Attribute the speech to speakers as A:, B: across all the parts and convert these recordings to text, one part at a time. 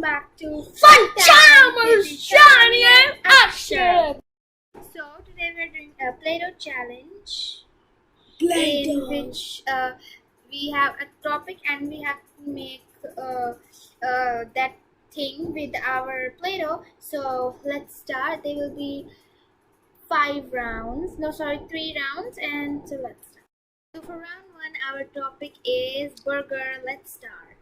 A: welcome back to
B: Fun Time with Ishani and Akshat.
A: So today we're doing a Play-Doh challenge,
B: Play-Doh.
A: in which we have a topic and we have to make that thing with our Play-Doh. So let's start. There will be 3 rounds, and so let's start. So for round 1, our topic is burger. Let's start.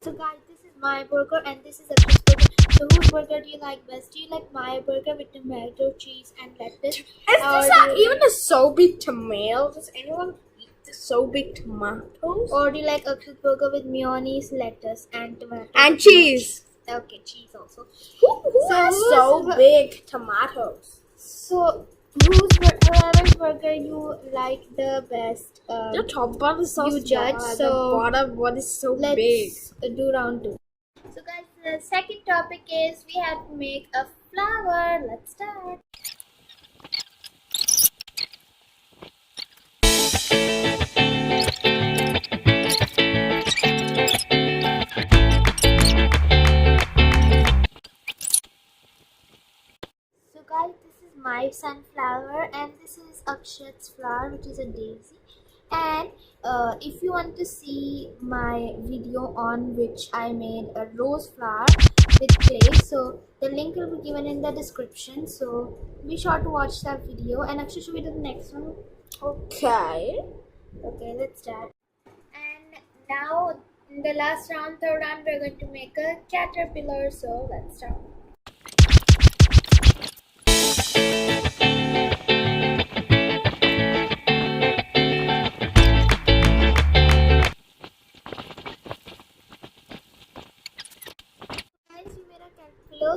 A: So guys, this is my burger and this is a Akshat's burger. So whose burger do you like best? Do you like my burger with tomato, cheese and lettuce?
B: Is this not even a so big tomato? Does anyone eat the so big tomatoes?
A: Or do you like Akshat's burger with mayonnaise, lettuce and tomato?
B: And cheese.
A: Okay, cheese also.
B: Who has so big tomatoes?
A: So whoever's burger you like the best,
B: The top part is so
A: you judge.
B: small.
A: So
B: the bottom one is so
A: let's
B: big.
A: do round 2. So guys, the second topic is we have to make a flower. Let's start. So guys, this is my sunflower and this is Akshat's flower, which is a daisy. And if you want to see my video on which I made a rose flower with clay, so the link will be given in the description, so be sure to watch that video. And Akshat, should we do the next one?
B: Okay.
A: Okay, let's start. And now in the last round, third round, we're going to make a caterpillar, so let's start.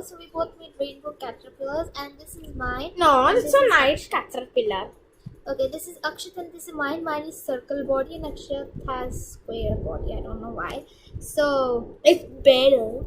A: So we both made rainbow caterpillars, and this is mine.
B: No,
A: and
B: it's a nice caterpillar.
A: Okay, this is Akshat and this is mine. Mine is circle body and Akshat has square body. I don't know why. So
B: It's better.